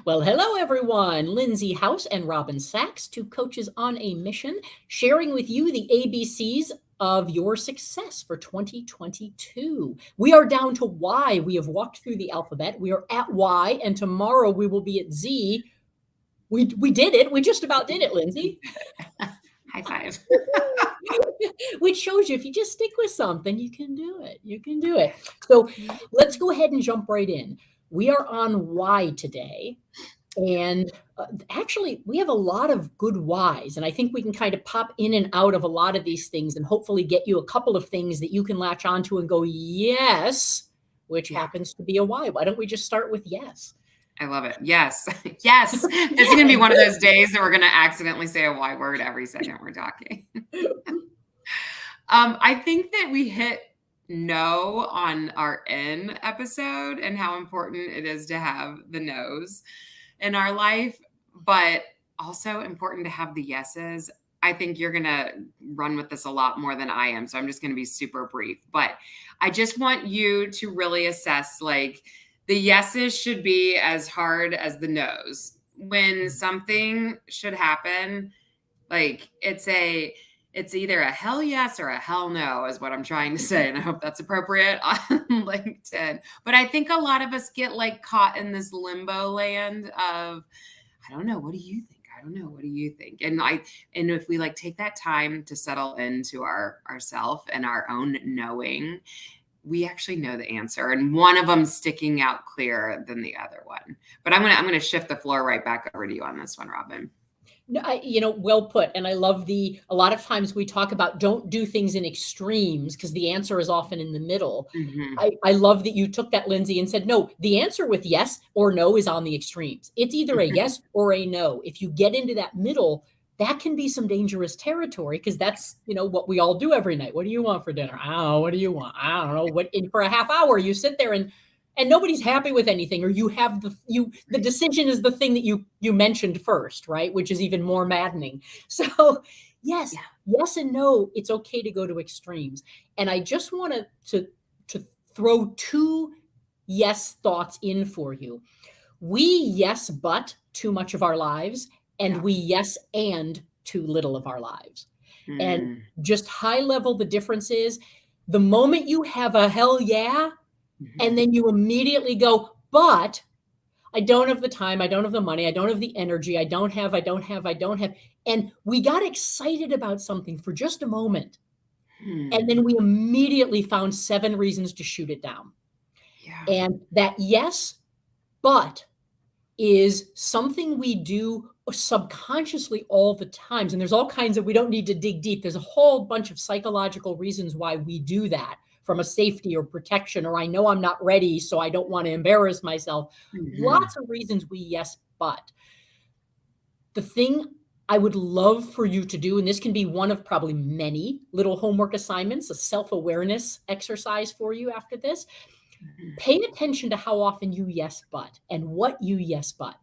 Well, hello, everyone. Lindsay House and Robin Sachs, two coaches on a mission, sharing with you the ABCs of your success for 2022. We are down to Y. We have walked through the alphabet. We are at Y, and tomorrow we will be at Z. We did it. We just about did it, Lindsay. High five. Which shows you if you just stick with something, you can do it. You can do it. So let's go ahead and jump right in. We are on Y today. And actually, we have a lot of good whys. And I think we can kind of pop in and out of a lot of these things and hopefully get you a couple of things that you can latch onto and go, yes, which happens to be a why. Why don't we just start with yes? I love it. Yes. Yes. This is going to be one of those days that we're going to accidentally say a Y word every second we're talking. I think that we hit no on our N episode and how important it is to have the no's in our life, but also important to have the yeses. I think you're going to run with this a lot more than I am. So I'm just going to be super brief, but I just want you to really assess, like, the yeses should be as hard as the no's. When something should happen, like it's either a hell yes or a hell no is what I'm trying to say. And I hope that's appropriate on LinkedIn. But I think a lot of us get like caught in this limbo land of, I don't know, what do you think? I don't know, what do you think? And if we like take that time to settle into ourself and our own knowing, we actually know the answer, and one of them sticking out clearer than the other one. But I'm gonna shift the floor right back over to you on this one, Robin. No, well put. And I love a lot of times we talk about don't do things in extremes because the answer is often in the middle. Mm-hmm. I love that you took that, Lindsay, and said, no, the answer with yes or no is on the extremes. It's either a yes or a no. If you get into that middle, that can be some dangerous territory because that's, what we all do every night. What do you want for dinner? I don't know. What do you want? I don't know. And for a half hour, you sit there and nobody's happy with anything, or you have the decision is the thing that you mentioned first, right? Which is even more maddening. So yes, yes and no, it's okay to go to extremes. And I just want to throw two yes thoughts in for you. We yes but too much of our lives, and we yes and too little of our lives. And just high level, the difference is the moment you have a hell yeah, and then you immediately go, but I don't have the time. I don't have the money. I don't have the energy. I don't have. And we got excited about something for just a moment. And then we immediately found 7 reasons to shoot it down. Yeah. And that yes, but is something we do subconsciously all the times. And there's all kinds of, we don't need to dig deep. There's a whole bunch of psychological reasons why we do that, from a safety or protection, or I know I'm not ready, so I don't want to embarrass myself. Lots of reasons we yes, but. The thing I would love for you to do, and this can be one of probably many little homework assignments, a self-awareness exercise for you after this. Pay attention to how often you yes, but, and what you yes, but.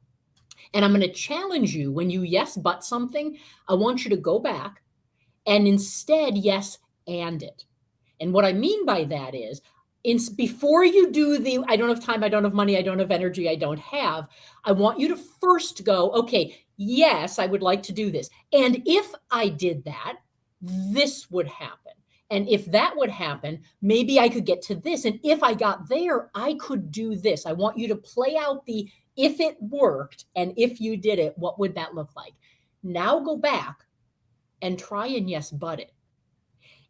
And I'm going to challenge you when you yes, but something, I want you to go back and instead yes, and it. And what I mean by that is, before you do the, I don't have time, I don't have money, I don't have energy, I don't have, I want you to first go, okay, yes, I would like to do this. And if I did that, this would happen. And if that would happen, maybe I could get to this. And if I got there, I could do this. I want you to play out the, if it worked and if you did it, what would that look like? Now go back and try and yes, but it.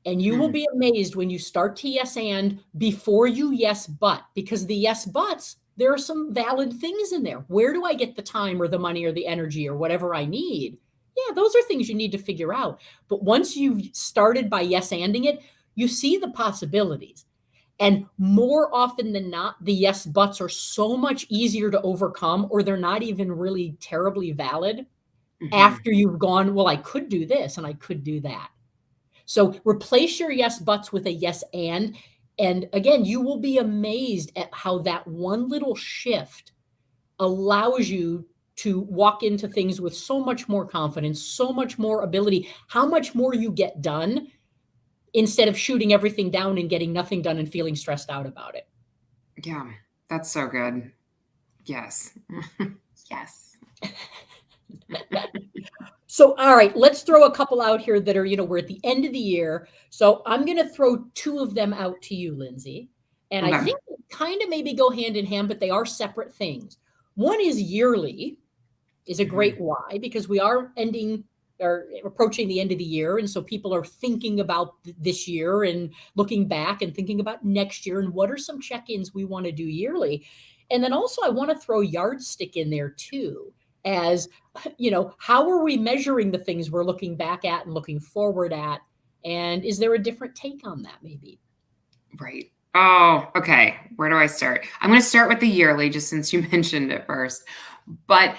And you will be amazed when you start to yes and before you yes but, because the yes buts, there are some valid things in there. Where do I get the time or the money or the energy or whatever I need? Yeah, those are things you need to figure out. But once you've started by yes anding it, you see the possibilities. And more often than not, the yes buts are so much easier to overcome, or they're not even really terribly valid after you've gone, well, I could do this and I could do that. So replace your yes buts with a yes and. And again, you will be amazed at how that one little shift allows you to walk into things with so much more confidence, so much more ability, how much more you get done instead of shooting everything down and getting nothing done and feeling stressed out about it. Yeah, that's so good. Yes. Yes. So, all right, let's throw a couple out here that are, we're at the end of the year. So I'm going to throw two of them out to you, Lindsay. And I Okay. think they kind of maybe go hand in hand, but they are separate things. One is yearly, is a great why, because we are ending or approaching the end of the year. And so people are thinking about this year and looking back and thinking about next year and what are some check-ins we want to do yearly. And then also I want to throw yardstick in there too, as how are we measuring the things we're looking back at and looking forward at? And is there a different take on that maybe? Right. Oh, okay. Where do I start? I'm going to start with the yearly, just since you mentioned it first. But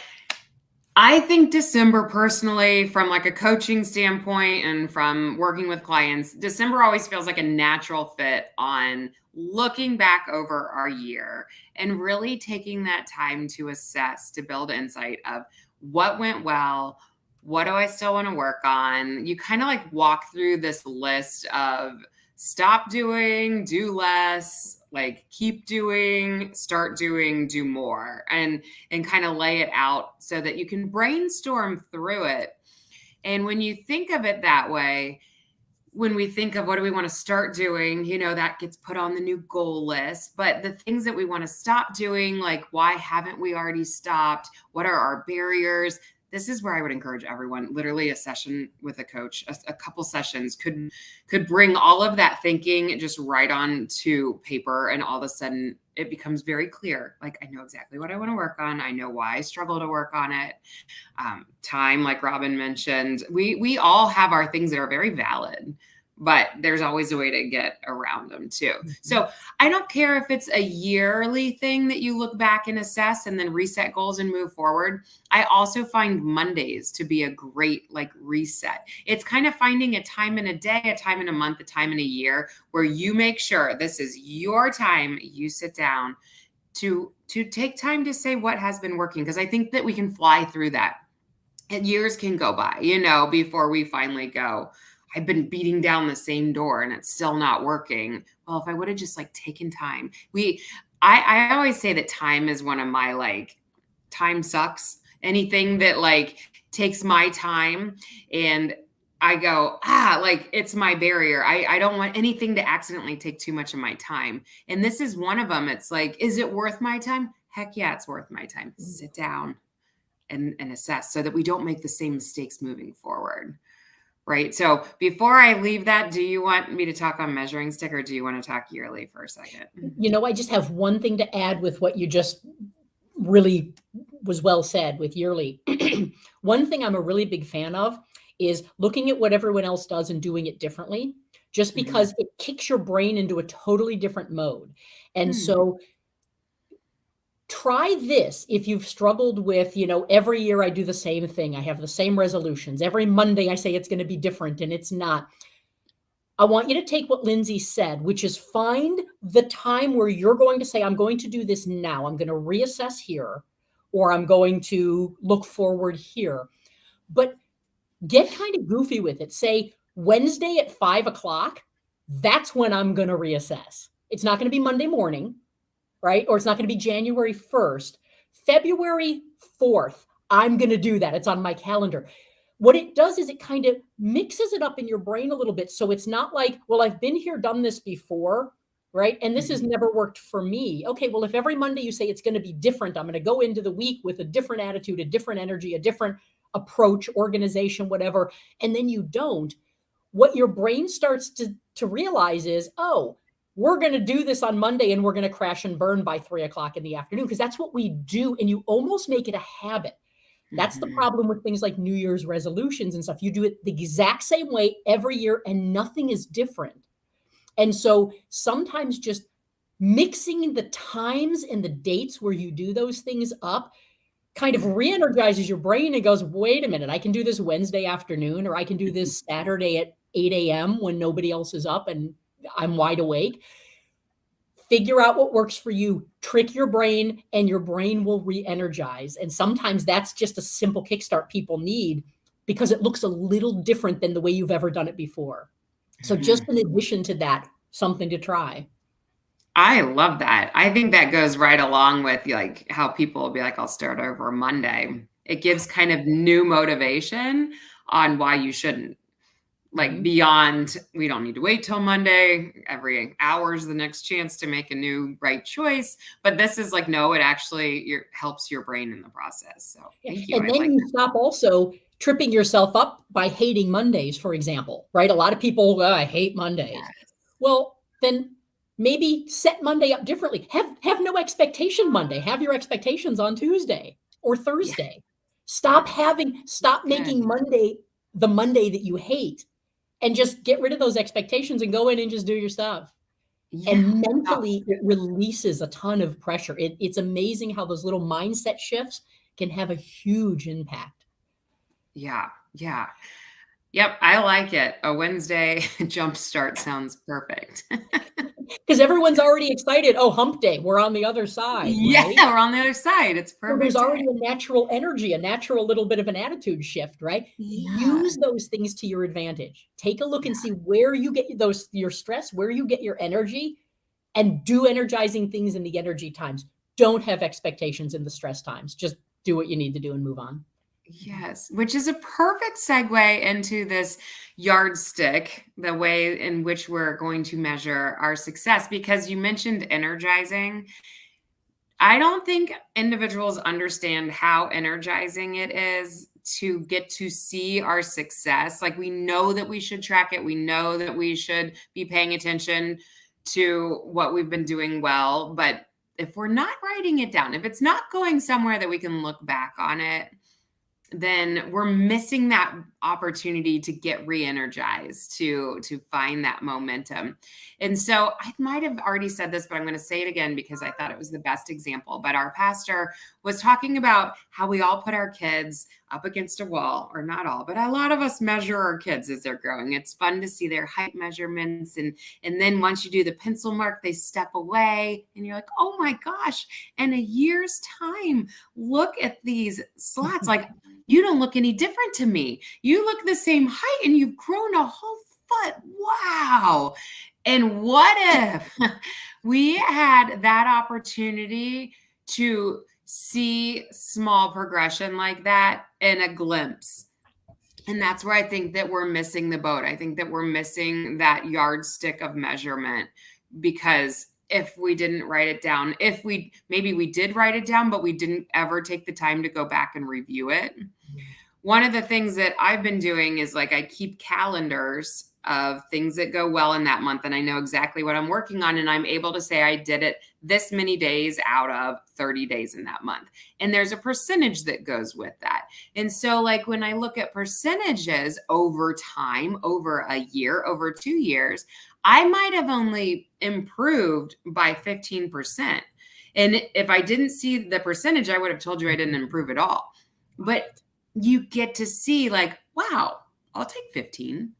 I think December personally, from like a coaching standpoint and from working with clients, December always feels like a natural fit on looking back over our year and really taking that time to assess, to build insight of what went well, what do I still want to work on. You kind of like walk through this list of stop doing, do less, like keep doing, start doing, do more, and kind of lay it out so that you can brainstorm through it. And when you think of it that way, when we think of what do we want to start doing, that gets put on the new goal list. But the things that we want to stop doing, like why haven't we already stopped? What are our barriers? This is where I would encourage everyone, literally a session with a coach, a couple sessions could bring all of that thinking just right on to paper. And all of a sudden it becomes very clear. Like, I know exactly what I want to work on. I know why I struggle to work on it. Time, like Robin mentioned, we all have our things that are very valid, but there's always a way to get around them too. So I don't care if it's a yearly thing that you look back and assess and then reset goals and move forward. I also find Mondays to be a great like reset. It's kind of finding a time in a day, a time in a month, a time in a year where you make sure this is your time. You sit down to take time to say what has been working. Because I think that we can fly through that. And years can go by, before we finally go, I've been beating down the same door and it's still not working. Well, if I would have just like taken time, I always say that time is one of my like, time sucks. Anything that like takes my time and I go, like it's my barrier. I don't want anything to accidentally take too much of my time. And this is one of them. It's like, is it worth my time? Heck yeah, it's worth my time. Sit down and assess so that we don't make the same mistakes moving forward. Right. So before I leave that, do you want me to talk on measuring stick or do you want to talk yearly for a second? I just have one thing to add with what you just really was well said with yearly. One thing I'm a really big fan of is looking at what everyone else does and doing it differently, just because it kicks your brain into a totally different mode. And so try this if you've struggled with, every year I do the same thing. I have the same resolutions. Every Monday I say it's going to be different and it's not. I want you to take what Lindsay said, which is find the time where you're going to say, I'm going to do this now. I'm going to reassess here, or I'm going to look forward here. But get kind of goofy with it. Say Wednesday at 5:00, that's when I'm going to reassess. It's not going to be Monday morning. Right? Or it's not going to be January 1st. February 4th, I'm going to do that. It's on my calendar. What it does is it kind of mixes it up in your brain a little bit. So it's not like, well, I've been here, done this before, right? And this has never worked for me. Okay, well, if every Monday you say it's going to be different, I'm going to go into the week with a different attitude, a different energy, a different approach, organization, whatever, and then you don't, what your brain starts to realize is, oh, we're going to do this on Monday and we're going to crash and burn by 3:00 in the afternoon, because that's what we do. And you almost make it a habit. That's the problem with things like New Year's resolutions and stuff. You do it the exact same way every year and nothing is different. And so sometimes just mixing the times and the dates where you do those things up kind of re-energizes your brain and goes, wait a minute, I can do this Wednesday afternoon, or I can do this Saturday at 8 a.m. when nobody else is up and I'm wide awake. Figure out what works for you, trick your brain, and your brain will re-energize. And sometimes that's just a simple kickstart people need because it looks a little different than the way you've ever done it before. So just in addition to that, something to try. I love that. I think that goes right along with like how people will be like, I'll start over Monday. It gives kind of new motivation on why you shouldn't. Like Mhm. beyond, we don't need to wait till Monday. Every hour is the next chance to make a new right choice. But this is like, no, it actually helps your brain in the process. So Yeah. thank you. And I then like you stop also tripping yourself up by hating Mondays, for example, right? A lot of people, "Oh, I hate Mondays." that. Well, then maybe set Monday up differently. Have no expectation Monday. Have your expectations on Tuesday or Yeah. Thursday. Yes. Stop making Good. Monday the Monday that you hate, and just get rid of those expectations and go in and just do your stuff. Yeah. And Oh, mentally, it releases a ton of pressure. It's amazing how those little mindset shifts can have a huge impact. yeah. Yeah. Yep. I like it. A Wednesday jump start sounds perfect. Because everyone's already excited. Oh, hump day. We're on the other side, Yeah. right? We're on the other side. It's a So there's perfect day. already a natural energy, a natural little bit of an attitude shift, right? Yeah. Use those things to your advantage. Take a look Yeah. and see where you get those your stress, where you get your energy, and do energizing things in the energy times. Don't have expectations in the stress times. Just do what you need to do and move on. Yes, which is a perfect segue into this yardstick, the way in which we're going to measure our success. Because you mentioned energizing. I don't think individuals understand how energizing it is to get to see our success. Like, we know that we should track it, we know that we should be paying attention to what we've been doing well. But if we're not writing it down, if it's not going somewhere that we can look back on it, then we're missing that opportunity to get re-energized, to find that momentum. And so I might have already said this, but I'm going to say it again because I thought it was the best example. But our pastor was talking about how we all put our kids up against a wall, or not all, but a lot of us measure our kids as they're growing. It's fun to see their height measurements, and then once you do the pencil mark, they step away and you're like, oh my gosh, in a year's time, look at these slots. Like, you don't look any different to me. You look the same height and you've grown a whole foot. Wow. And what if we had that opportunity to see small progression like that in a glimpse? And that's where I think that we're missing the boat. I think that we're missing that yardstick of measurement, because if we didn't write it down, if we maybe we did write it down, but we didn't ever take the time to go back and review it. One of the things that I've been doing is like I keep calendars of things that go well in that month, and I know exactly what I'm working on, and I'm able to say I did it this many days out of 30 days in that month. And there's a percentage that goes with that. And so like when I look at percentages over time, over a year, over 2 years, I might have only improved by 15%. And if I didn't see the percentage, I would have told you I didn't improve at all. But Right. you get to see like, wow, I'll take 15.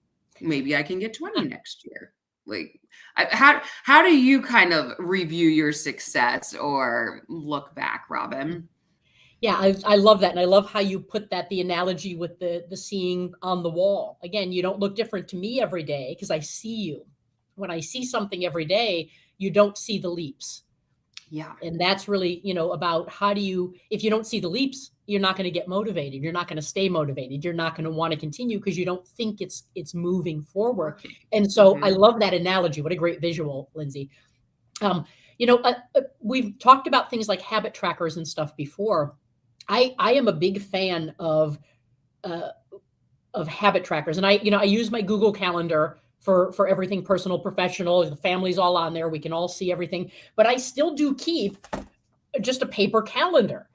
Maybe I can get 20 next year. Like, how do you kind of review your success or look back, Robin? Yeah, I love that, and I love how you put that the analogy with the seeing on the wall. Again, you don't look different to me every day because I see you. When I see something every day, you don't see the leaps. Yeah. And that's really, about how do you if you don't see the leaps, you're not going to get motivated. You're not going to stay motivated. You're not going to want to continue because you don't think it's moving forward. Working. And so I Mhm. love that analogy. What a great visual, Lindsay. We've talked about things like habit trackers and stuff before. I am a big fan uh, of habit trackers, and I use my Google Calendar for everything personal, professional. The family's all on there. We can all see everything, but I still do keep just a paper calendar.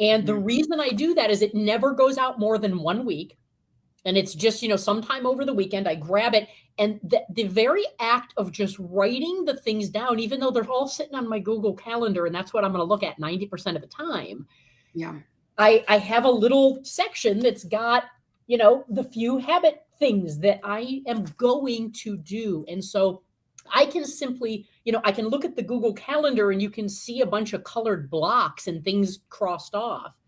And the Mhm. reason I do that is it never goes out more than 1 week. And it's just, sometime over the weekend, I grab it. And the very act of just writing the things down, even though they're all sitting on my Google Calendar, and that's what I'm going to look at 90% of the time, Yeah. I have a little section that's got, the few habit things that I am going to do. And so I can simply, I can look at the Google Calendar and you can see a bunch of colored blocks and things crossed off.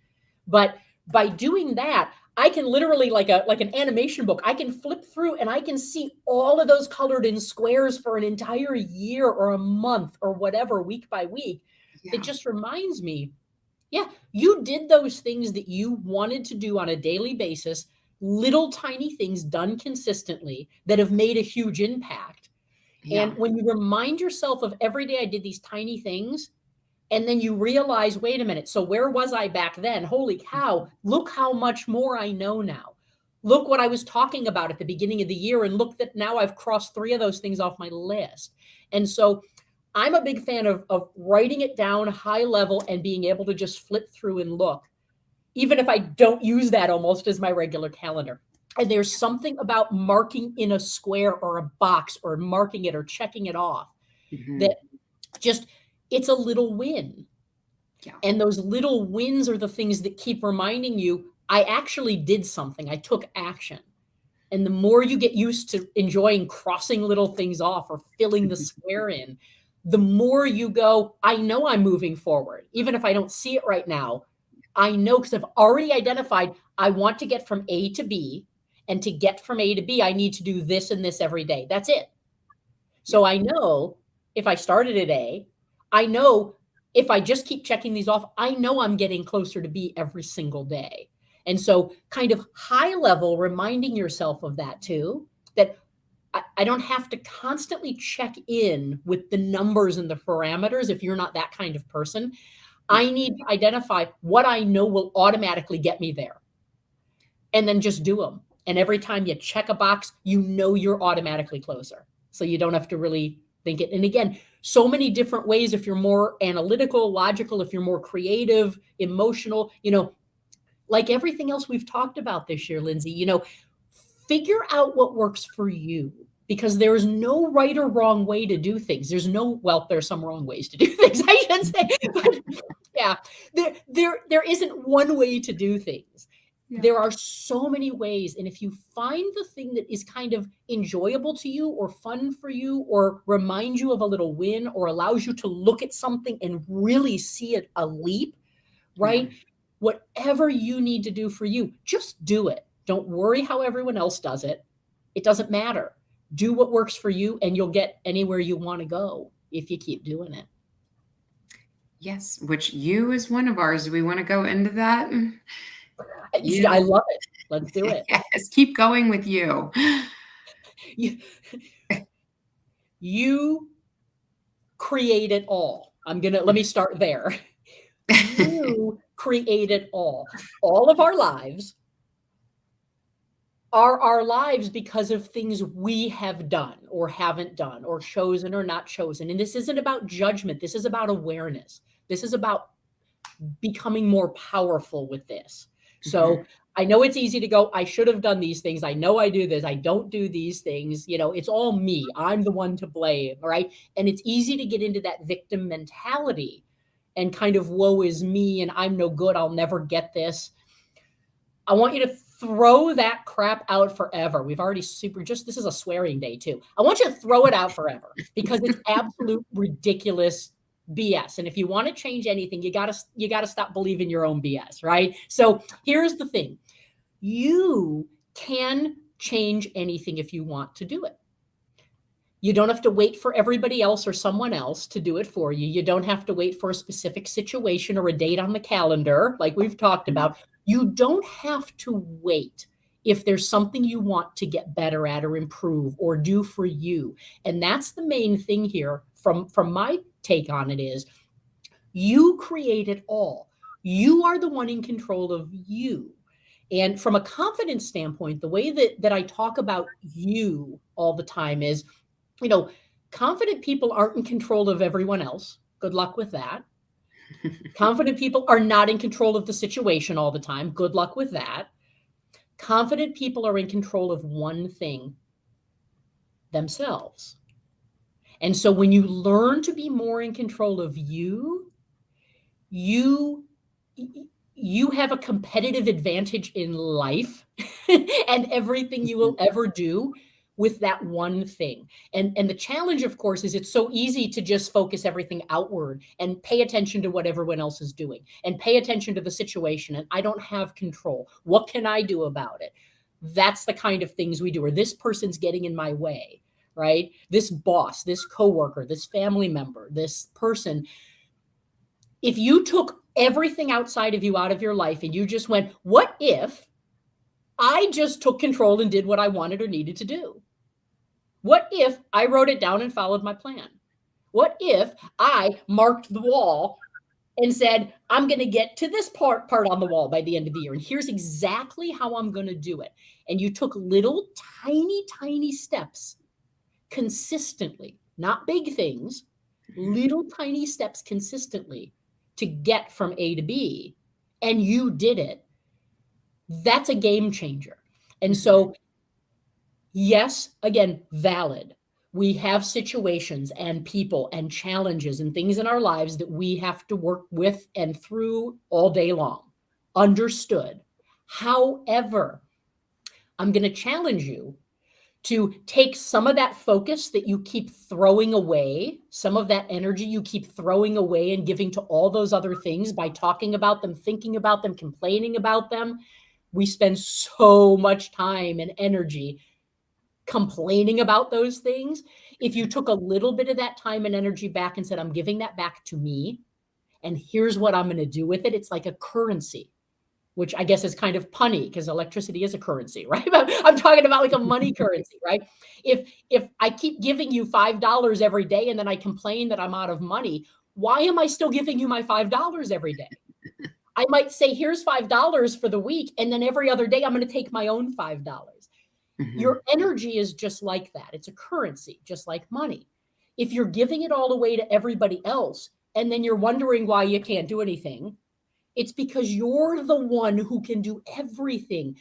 But by doing that, I can literally, like an animation book, I can flip through and I can see all of those colored in squares for an entire year or a month or whatever, week by week. It Yeah. just reminds me, yeah, you did those things that you wanted to do on a daily basis, little tiny things done consistently that have made a huge impact. And Yeah. when you remind yourself of every day I did these tiny things, and then you realize, wait a minute, so where was I back then? Holy cow, look how much more I know now. Look what I was talking about at the beginning of the year, and look that now I've crossed 3 of those things off my list. And so I'm a big fan of writing it down high level and being able to just flip through and look, even if I don't use that almost as my regular calendar. And there's something about marking in a square or a box or marking it or checking it off Mhm. that just, it's a little win. Yeah. And those little wins are the things that keep reminding you, I actually did something. I took action. And the more you get used to enjoying crossing little things off or filling the square in, the more you go, I know I'm moving forward. Even if I don't see it right now, I know because I've already identified I want to get from A to B. And to get from A to B, I need to do this and this every day. That's it. Yeah. So I know if I started at A, I know if I just keep checking these off, I know I'm getting closer to B every single day. And so, kind of high level, reminding yourself of that too, that I don't have to constantly check in with the numbers and the parameters if you're not that kind of person. Yeah. I need to identify what I know will automatically get me there and then just do them. And every time you check a box, you know you're automatically closer. So you don't have to really think it. And again, so many different ways. If you're more analytical, logical, if you're more creative, emotional, like everything else we've talked about this year, Lindsay, figure out what works for you because there is no right or wrong way to do things. Well, there's some wrong ways to do things, I should say. But yeah, there isn't one way to do things. Yeah. There are so many ways. And if you find the thing that is kind of enjoyable to you or fun for you or reminds you of a little win or allows you to look at something and really see a leap, right? Yeah. Whatever you need to do for you, just do it. Don't worry how everyone else does it. It doesn't matter. Do what works for you and you'll get anywhere you want to go if you keep doing it. Yes, which you is one of ours. Do we want to go into that? I love it. Let's do it. Yes, keep going with you. You, you create it all. Let me start there. You create it all. All of our lives are our lives because of things we have done or haven't done or chosen or not chosen. And this isn't about judgment. This is about awareness. This is about becoming more powerful with this. So I know it's easy to go, I should have done these things. I know I do this. I don't do these things. It's all me. I'm the one to blame. Right. And it's easy to get into that victim mentality and kind of woe is me and I'm no good. I'll never get this. I want you to throw that crap out forever. We've already this is a swearing day too. I want you to throw it out forever because it's absolute ridiculous BS. And if you want to change anything, you gotta stop believing your own BS, right? So here's the thing. You can change anything if you want to do it. You don't have to wait for everybody else or someone else to do it for you. You don't have to wait for a specific situation or a date on the calendar, like we've talked about. You don't have to wait if there's something you want to get better at or improve or do for you. And that's the main thing here from my take on it is you create it all. You are the one in control of you. And from a confidence standpoint, the way that I talk about you all the time is, confident people aren't in control of everyone else. Good luck with that. Confident people are not in control of the situation all the time. Good luck with that. Confident people are in control of one thing, themselves. And so when you learn to be more in control of you have a competitive advantage in life and everything you will ever do with that one thing. And the challenge, of course, is it's so easy to just focus everything outward and pay attention to what everyone else is doing and pay attention to the situation. And I don't have control. What can I do about it? That's the kind of things we do. Or this person's getting in my way, right? This boss, this coworker, this family member, this person. If you took everything outside of you out of your life and you just went, what if I just took control and did what I wanted or needed to do? What if I wrote it down and followed my plan? What if I marked the wall and said, I'm going to get to this part on the wall by the end of the year, and here's exactly how I'm going to do it. And you took little tiny steps consistently, not big things, little tiny steps consistently to get from A to B, and you did it. That's a game changer. And so, yes, again, valid. We have situations and people and challenges and things in our lives that we have to work with and through all day long. Understood. However, I'm going to challenge you to take some of that focus that you keep throwing away, some of that energy you keep throwing away and giving to all those other things by talking about them, thinking about them, complaining about them. We spend so much time and energy complaining about those things. If you took a little bit of that time and energy back and said, I'm giving that back to me, and here's what I'm going to do with it. It's like a currency, which I guess is kind of punny because electricity is a currency, right? I'm talking about like a money currency, right? If I keep giving you $5 every day and then I complain that I'm out of money, why am I still giving you my $5 every day? I might say, here's $5 for the week. And then every other day, I'm going to take my own $5. Mm-hmm. Your energy is just like that. It's a currency, just like money. If you're giving it all away to everybody else, and then you're wondering why you can't do anything, it's because you're the one who can do everything.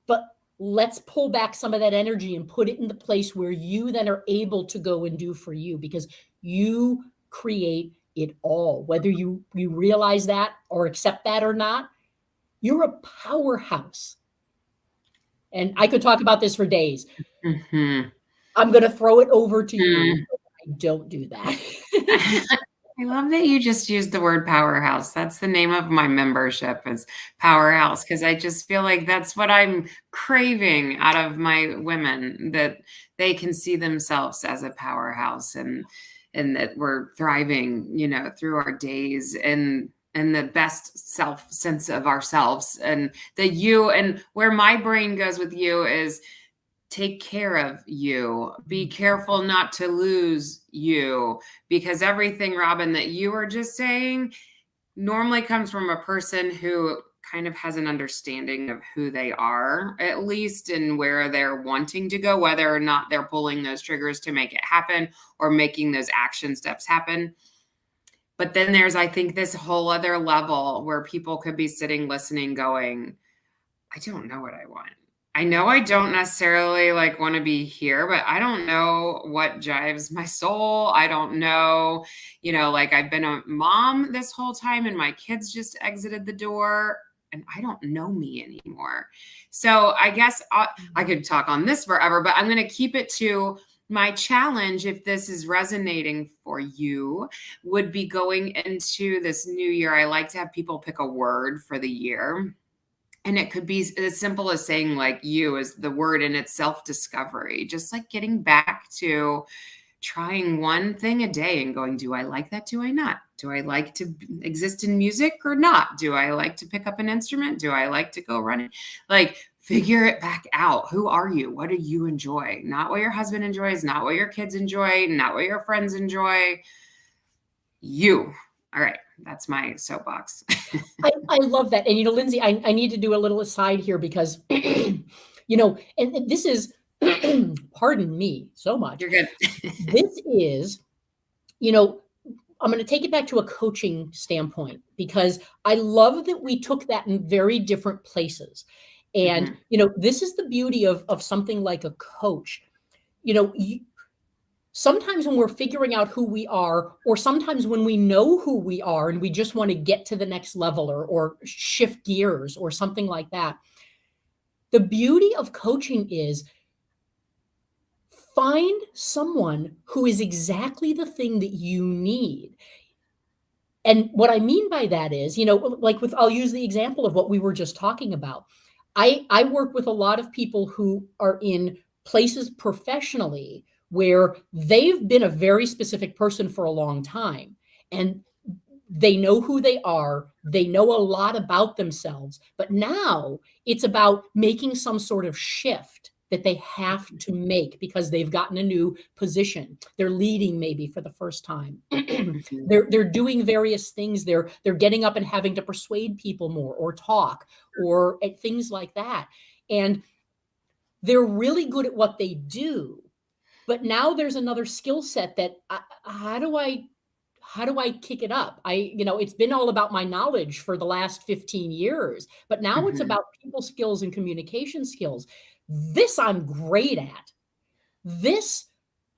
But let's pull back some of that energy and put it in the place where you then are able to go and do for you, because you create it all. Whether you realize that or accept that or not, you're a powerhouse. And I could talk about this for days. Mm-hmm. I'm going to throw it over to you. I don't do that. I love that you just used the word powerhouse. That's the name of my membership, is Powerhouse, because I just feel like that's what I'm craving out of my women, that they can see themselves as a powerhouse, and that we're thriving, through our days, and the best self sense of ourselves. And that you, and where my brain goes with you is, take care of you. Be careful not to lose you, because everything, Robin, that you were just saying normally comes from a person who kind of has an understanding of who they are, at least, and where they're wanting to go, whether or not they're pulling those triggers to make it happen or making those action steps happen. But then there's, I think, this whole other level where people could be sitting, listening, going, I don't know what I want. I know I don't necessarily want to be here, but I don't know what jives my soul. I don't know, I've been a mom this whole time and my kids just exited the door and I don't know me anymore. So I guess I could talk on this forever, but I'm going to keep it to my challenge. If this is resonating for you, would be going into this new year. I like to have people pick a word for the year. And it could be as simple as saying, you as the word in its self-discovery, just getting back to trying one thing a day and going, do I like that? Do I not? Do I like to exist in music or not? Do I like to pick up an instrument? Do I like to go running? Figure it back out. Who are you? What do you enjoy? Not what your husband enjoys, not what your kids enjoy, not what your friends enjoy. You. All right. That's my soapbox. I love that. And, Lindsay, I need to do a little aside here because, and this is, pardon me so much. You're good. This is, I'm going to take it back to a coaching standpoint, because I love that we took that in very different places. And, this is the beauty of something like a coach. Sometimes when we're figuring out who we are, or sometimes when we know who we are and we just want to get to the next level or shift gears or something like that, the beauty of coaching is find someone who is exactly the thing that you need. And what I mean by that is, like I'll use the example of what we were just talking about. I work with a lot of people who are in places professionally where they've been a very specific person for a long time, and they know who they are. They know a lot about themselves, but now it's about making some sort of shift that they have to make because they've gotten a new position. They're leading maybe for the first time. They're doing various things. They're getting up and having to persuade people more or talk or things like that. And they're really good at what they do. But now there's another skill set that how do I kick it up? It's been all about my knowledge for the last 15 years, but now it's about people skills and communication skills. This I'm great at. This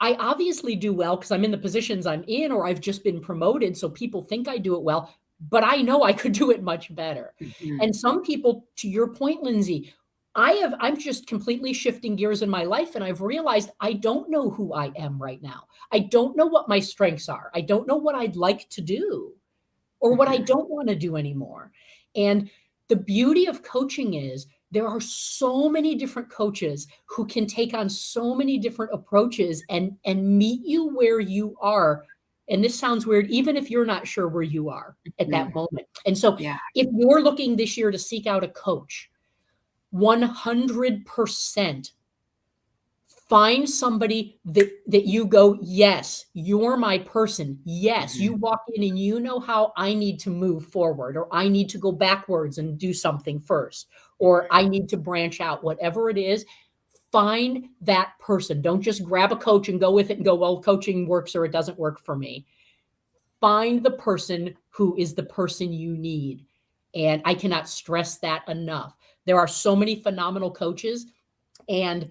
I obviously do well because I'm in the positions I'm in, or I've just been promoted. So people think I do it well, but I know I could do it much better. And some people, to your point, Lindsay, I'm just completely shifting gears in my life. And I've realized I don't know who I am right now. I don't know what my strengths are. I don't know what I'd like to do or what I don't want to do anymore. And the beauty of coaching is there are so many different coaches who can take on so many different approaches and meet you where you are. And this sounds weird, even if you're not sure where you are at that moment. And so if you're looking this year to seek out a coach, 100% find somebody that you go, yes, you're my person. Yes, you walk in and you know how I need to move forward, or I need to go backwards and do something first, or I need to branch out, whatever it is. Find that person. Don't just grab a coach and go with it and go, well, coaching works or it doesn't work for me. Find the person who is the person you need. And I cannot stress that enough. There are so many phenomenal coaches, and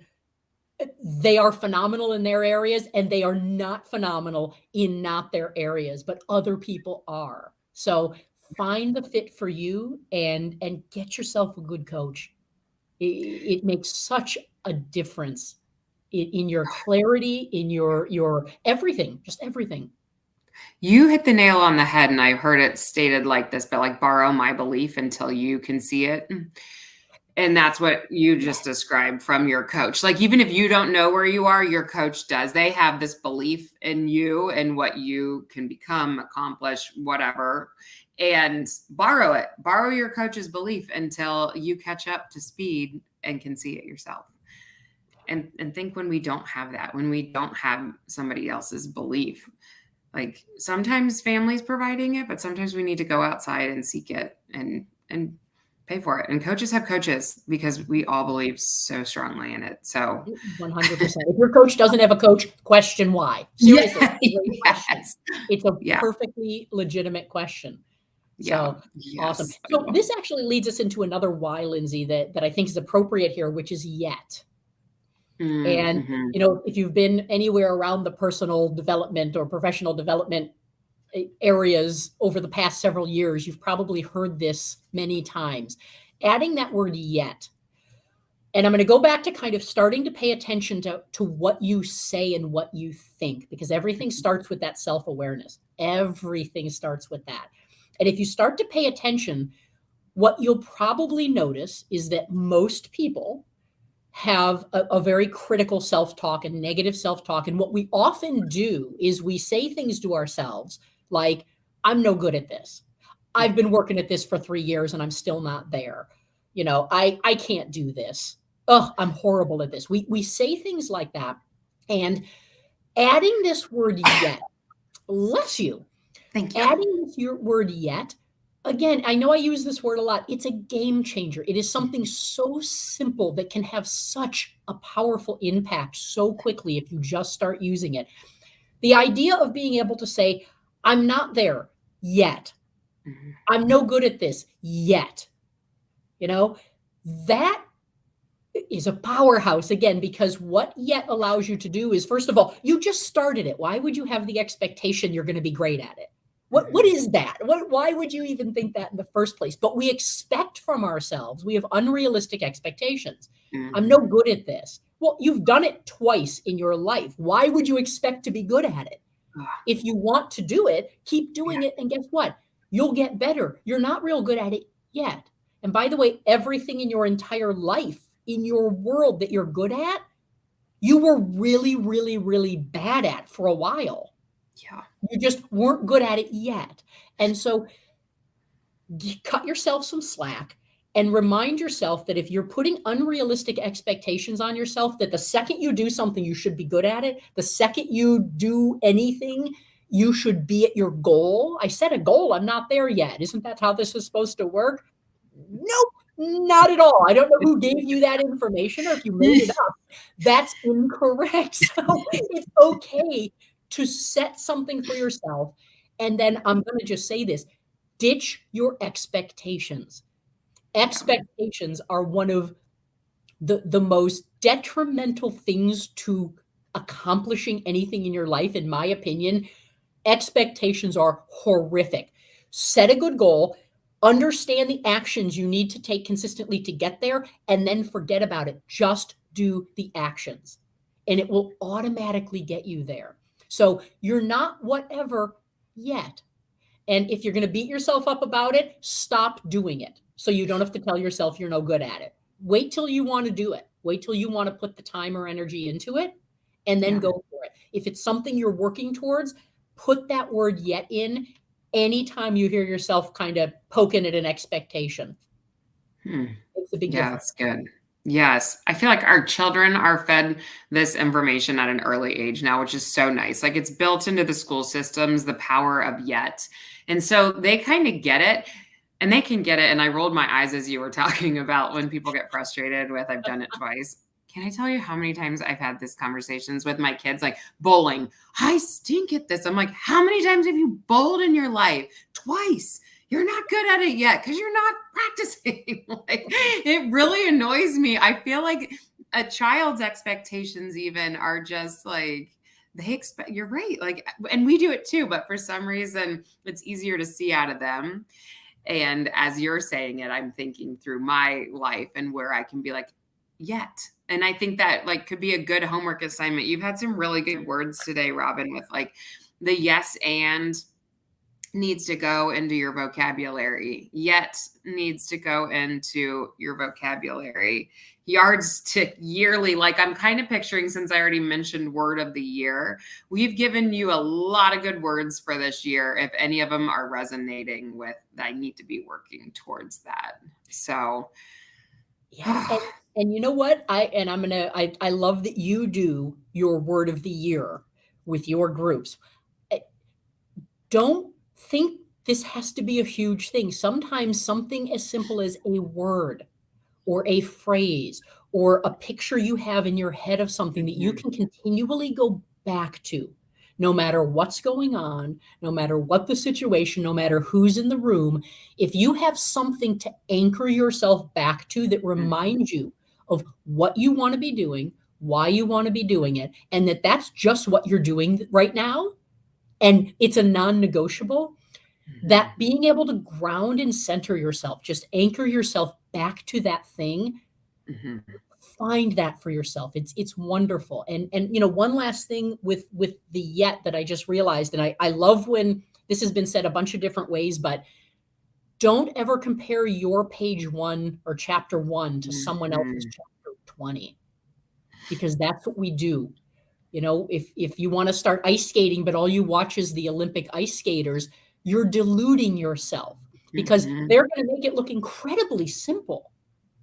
they are phenomenal in their areas, and they are not phenomenal in not their areas, but other people are. So find the fit for you and get yourself a good coach. It makes such a difference in your clarity, in your everything, just everything. You hit the nail on the head, and I've heard it stated like this, but like borrow my belief until you can see it. And that's what you just described from your coach. Like, even if you don't know where you are, your coach does. They have this belief in you and what you can become, accomplish, whatever, and borrow it. Borrow your coach's belief until you catch up to speed and can see it yourself. And think when we don't have that, when we don't have somebody else's belief, like sometimes family's providing it, but sometimes we need to go outside and seek it and pay for it. And coaches have coaches because we all believe so strongly in it. So 100%. If your coach doesn't have a coach, question why. Seriously, yes. It's a perfectly legitimate question. So awesome. So this actually leads us into another why, Lindsay, that I think is appropriate here, which is yet. And, if you've been anywhere around the personal development or professional development areas over the past several years, you've probably heard this many times. Adding that word yet. And I'm going to go back to kind of starting to pay attention to what you say and what you think, because everything starts with that self-awareness. Everything starts with that. And if you start to pay attention, what you'll probably notice is that most people have a very critical self-talk and negative self-talk. And what we often do is we say things to ourselves like, I'm no good at this. I've been working at this for 3 years and I'm still not there. I can't do this. Oh, I'm horrible at this. We say things like that. And adding this word yet, bless you. Thank you. Adding this word yet, again, I know I use this word a lot. It's a game changer. It is something so simple that can have such a powerful impact so quickly if you just start using it. The idea of being able to say, I'm not there yet. I'm no good at this yet. That is a powerhouse, again, because what yet allows you to do is, first of all, you just started it. Why would you have the expectation you're going to be great at it? What is that? Why would you even think that in the first place? But we expect from ourselves, we have unrealistic expectations. I'm no good at this. Well, you've done it twice in your life. Why would you expect to be good at it? Ugh, If you want to do it, keep yeah. doing it. And guess what? You'll get better. You're not real good at it yet. And by the way, everything in your entire life, in your world that you're good at, you were really, really, really bad at for a while. Yeah. You just weren't good at it yet. And so cut yourself some slack and remind yourself that if you're putting unrealistic expectations on yourself, that the second you do something, you should be good at it. The second you do anything, you should be at your goal. I set a goal. I'm not there yet. Isn't that how this is supposed to work? Nope, not at all. I don't know who gave you that information or if you made it up. That's incorrect. So it's okay to set something for yourself. And then I'm going to just say this: ditch your expectations. Expectations are one of the most detrimental things to accomplishing anything in your life, in my opinion. Expectations are horrific. Set a good goal, understand the actions you need to take consistently to get there, and then forget about it. Just do the actions, and it will automatically get you there. So you're not whatever yet. And if you're going to beat yourself up about it, stop doing it so you don't have to tell yourself you're no good at it. Wait till you want to do it. Wait till you want to put the time or energy into it and then Yeah. go for it. If it's something you're working towards, put that word yet in anytime you hear yourself kind of poking at an expectation. It's a big Yeah, difference. that's good. Yes. I feel like our children are fed this information at an early age now, which is so nice. Like it's built into the school systems, the power of yet. And so they kind of get it and they can get it. And I rolled my eyes as you were talking about when people get frustrated with, I've done it twice. Can I tell you how many times I've had these conversations with my kids, like bowling? I stink at this. I'm like, how many times have you bowled in your life? Twice. You're not good at it yet because you're not practicing. Like it really annoys me. I feel like a child's expectations even are just like they expect you're right. Like and we do it too, but for some reason it's easier to see out of them. And as you're saying it, I'm thinking through my life and where I can be like, yet. And I think that like could be a good homework assignment. You've had some really good words today, Robin, with like the yes and needs to go into your vocabulary. Yet needs to go into your vocabulary. Yardstick yearly. Like I'm kind of picturing, since I already mentioned word of the year, we've given you a lot of good words for this year. If any of them are resonating with, I need to be working towards that. So Yeah. And you know what? I love that you do your word of the year with your groups. Don't think this has to be a huge thing. Sometimes something as simple as a word or a phrase or a picture you have in your head of something that you can continually go back to, no matter what's going on, no matter what the situation, no matter who's in the room. If you have something to anchor yourself back to that reminds you of what you want to be doing, why you want to be doing it, and that that's just what you're doing right now, and it's a non-negotiable, that being able to ground and center yourself, just anchor yourself back to that thing, find that for yourself. It's wonderful. And you know, one last thing with the yet that I just realized, and I love when this has been said a bunch of different ways, but don't ever compare your page 1 or chapter 1 to someone else's chapter 20, because that's what we do. You know, if you want to start ice skating, but all you watch is the Olympic ice skaters, you're deluding yourself, because they're going to make it look incredibly simple,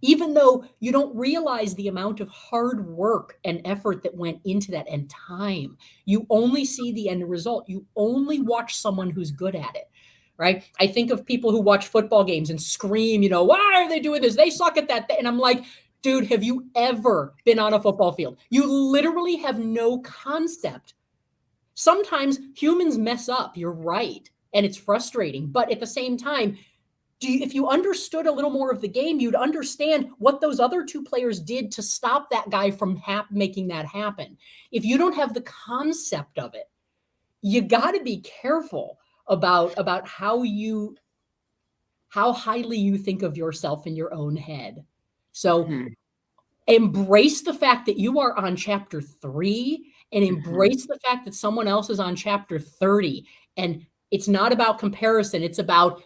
even though you don't realize the amount of hard work and effort that went into that and time. You only see the end result. You only watch someone who's good at it, right? I think of people who watch football games and scream, you know, why are they doing this? They suck at that. And I'm like, dude, have you ever been on a football field? You literally have no concept. Sometimes humans mess up, you're right, and it's frustrating. But at the same time, if you understood a little more of the game, you'd understand what those other 2 players did to stop that guy from making that happen. If you don't have the concept of it, you got to be careful about how highly you think of yourself in your own head. So Embrace the fact that you are on chapter 3 and embrace the fact that someone else is on chapter 30. And it's not about comparison. It's about,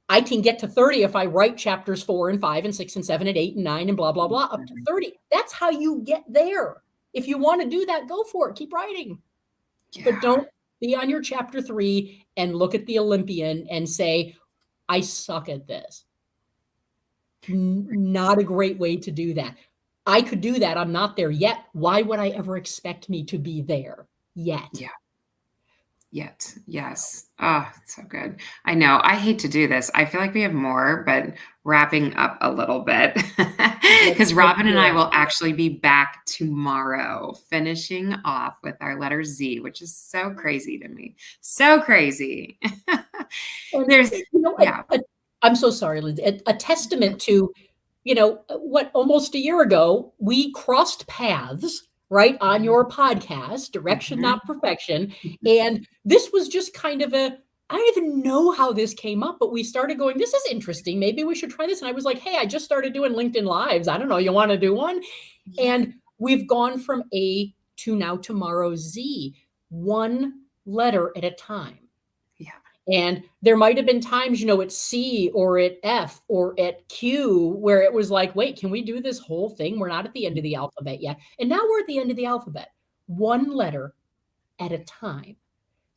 I can get to 30 if I write chapters 4 and 5 and 6 and 7 and 8 and 9 and blah, blah, blah, up to 30. That's how you get there. If you want to do that, go for it. Keep writing. Yeah. But don't be on your chapter 3 and look at the Olympian and say, I suck at this. Not a great way to do that. I could do that. I'm not there yet. Why would I ever expect me to be there yet? Yeah. Yet. Yes. Oh, so good. I know. I hate to do this. I feel like we have more, but wrapping up a little bit because Robin and I will actually be back tomorrow, finishing off with our letter Z, which is so crazy to me. So crazy. There's, I'm so sorry, Lindsay. A testament to, what almost a year ago, we crossed paths, right, on your podcast, Direction Not Perfection. And this was just kind of I don't even know how this came up, but we started going, this is interesting. Maybe we should try this. And I was like, hey, I just started doing LinkedIn Lives. I don't know. You want to do one? And we've gone from A to now tomorrow Z, one letter at a time. And there might have been times, at C or at F or at Q where it was like, wait, can we do this whole thing? We're not at the end of the alphabet yet. And now we're at the end of the alphabet, one letter at a time.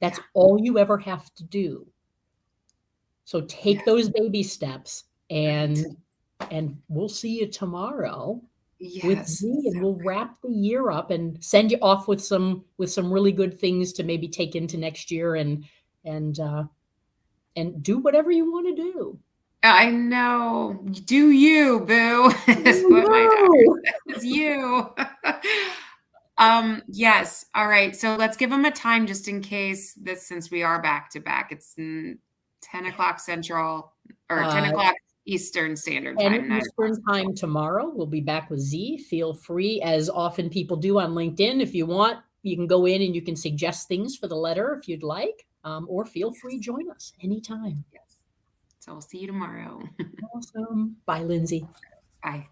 That's all you ever have to do. So take those baby steps and we'll see you tomorrow with Z, and we'll wrap the year up and send you off with some really good things to maybe take into next year and do whatever you want to do. I know. Do you, boo? Is what my daughter says. It's you. Yes. All right. So let's give them a time just in case since we are back to back. It's 10 o'clock Central or 10 o'clock Eastern Standard Time. 10 Eastern Time tomorrow. We'll be back with Z. Feel free, as often people do on LinkedIn, if you want, you can go in and you can suggest things for the letter if you'd like. Or feel free, join us anytime. Yes. So we'll see you tomorrow. Awesome. Bye, Lindsay. Bye.